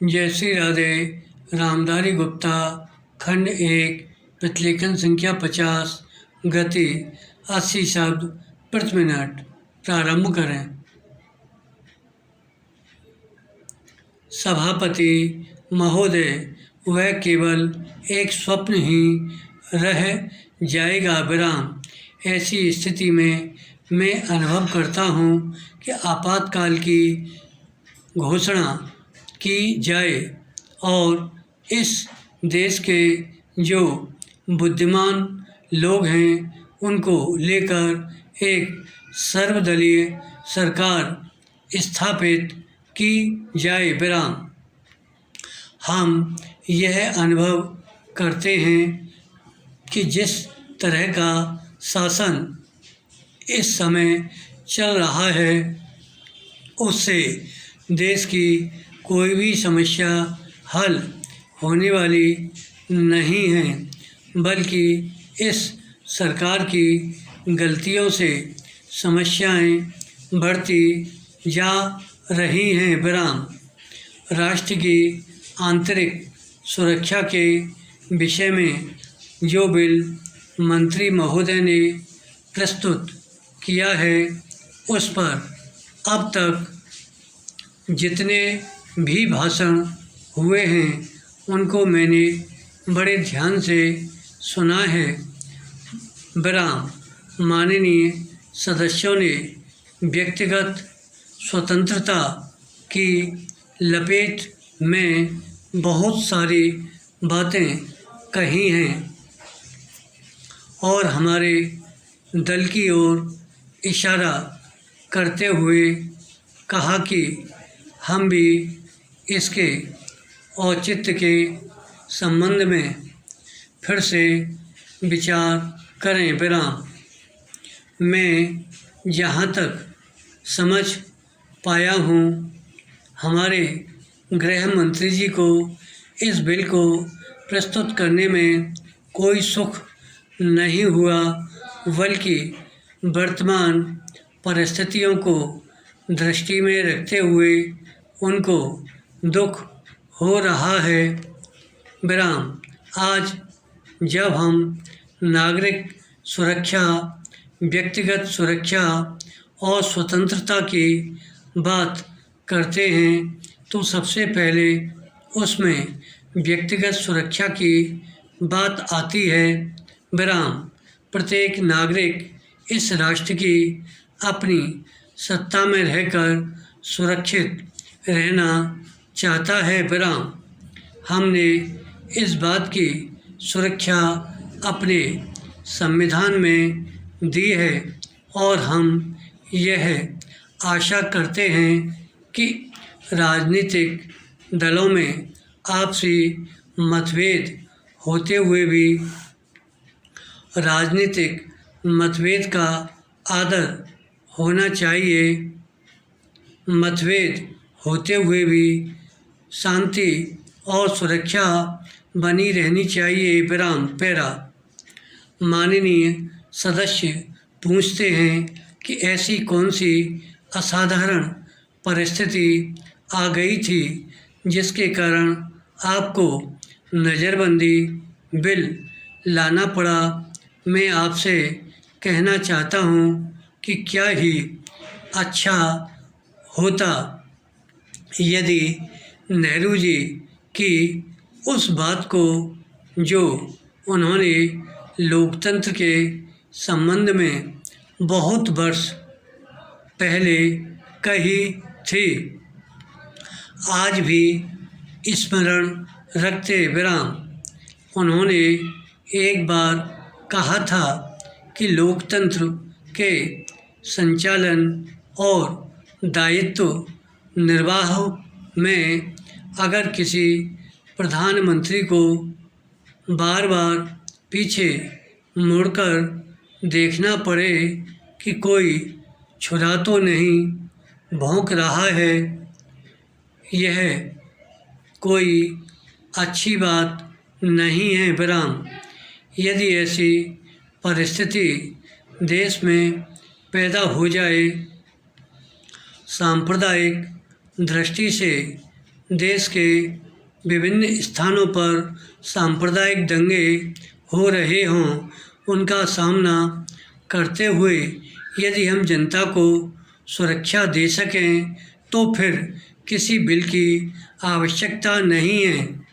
जय श्री राधे। रामधारी गुप्ता, खंड 1, प्रतिलेखन संख्या 50, गति 80 शब्द प्रति मिनट। प्रारंभ करें। सभापति महोदय, वह केवल एक स्वप्न ही रह जाएगा। विराम। ऐसी स्थिति में मैं अनुभव करता हूँ कि आपातकाल की घोषणा की जाए और इस देश के जो बुद्धिमान लोग हैं उनको लेकर एक सर्वदलीय सरकार स्थापित की जाए। विराम। हम यह अनुभव करते हैं कि जिस तरह का शासन इस समय चल रहा है उससे देश की कोई भी समस्या हल होने वाली नहीं है, बल्कि इस सरकार की गलतियों से समस्याएं बढ़ती जा रही हैं। विराम। राष्ट्र की आंतरिक सुरक्षा के विषय में जो बिल मंत्री महोदय ने प्रस्तुत किया है उस पर अब तक जितने भी भाषण हुए हैं उनको मैंने बड़े ध्यान से सुना है। विराम। माननीय सदस्यों ने व्यक्तिगत स्वतंत्रता की लपेट में बहुत सारी बातें कही हैं और हमारे दल की ओर इशारा करते हुए कहा कि हम भी इसके औचित्य के संबंध में फिर से विचार करें। विराम। मैं जहाँ तक समझ पाया हूँ हमारे गृह मंत्री जी को इस बिल को प्रस्तुत करने में कोई सुख नहीं हुआ, बल्कि वर्तमान परिस्थितियों को दृष्टि में रखते हुए उनको दुख हो रहा है। विराम। आज जब हम नागरिक सुरक्षा, व्यक्तिगत सुरक्षा और स्वतंत्रता की बात करते हैं तो सबसे पहले उसमें व्यक्तिगत सुरक्षा की बात आती है। विराम। प्रत्येक नागरिक इस राष्ट्र की अपनी सत्ता में रहकर सुरक्षित रहना चाहता है। विराम। हमने इस बात की सुरक्षा अपने संविधान में दी है और हम यह आशा करते हैं कि राजनीतिक दलों में आपसी मतभेद होते हुए भी राजनीतिक मतभेद का आदर होना चाहिए। मतभेद होते हुए भी शांति और सुरक्षा बनी रहनी चाहिए। विराम। पैरा। माननीय सदस्य पूछते हैं कि ऐसी कौन सी असाधारण परिस्थिति आ गई थी जिसके कारण आपको नज़रबंदी बिल लाना पड़ा। मैं आपसे कहना चाहता हूँ कि क्या ही अच्छा होता यदि नेहरू जी की उस बात को जो उन्होंने लोकतंत्र के संबंध में बहुत वर्ष पहले कही थी आज भी स्मरण रखते। विराम। उन्होंने एक बार कहा था कि लोकतंत्र के संचालन और दायित्व निर्वाह में अगर किसी प्रधानमंत्री को बार बार पीछे मुड़कर देखना पड़े कि कोई छुरा तो नहीं भौंक रहा है, यह कोई अच्छी बात नहीं है। विराम। यदि ऐसी परिस्थिति देश में पैदा हो जाए, सांप्रदायिक दृष्टि से देश के विभिन्न स्थानों पर सांप्रदायिक दंगे हो रहे हों, उनका सामना करते हुए यदि हम जनता को सुरक्षा दे सकें तो फिर किसी बिल की आवश्यकता नहीं है।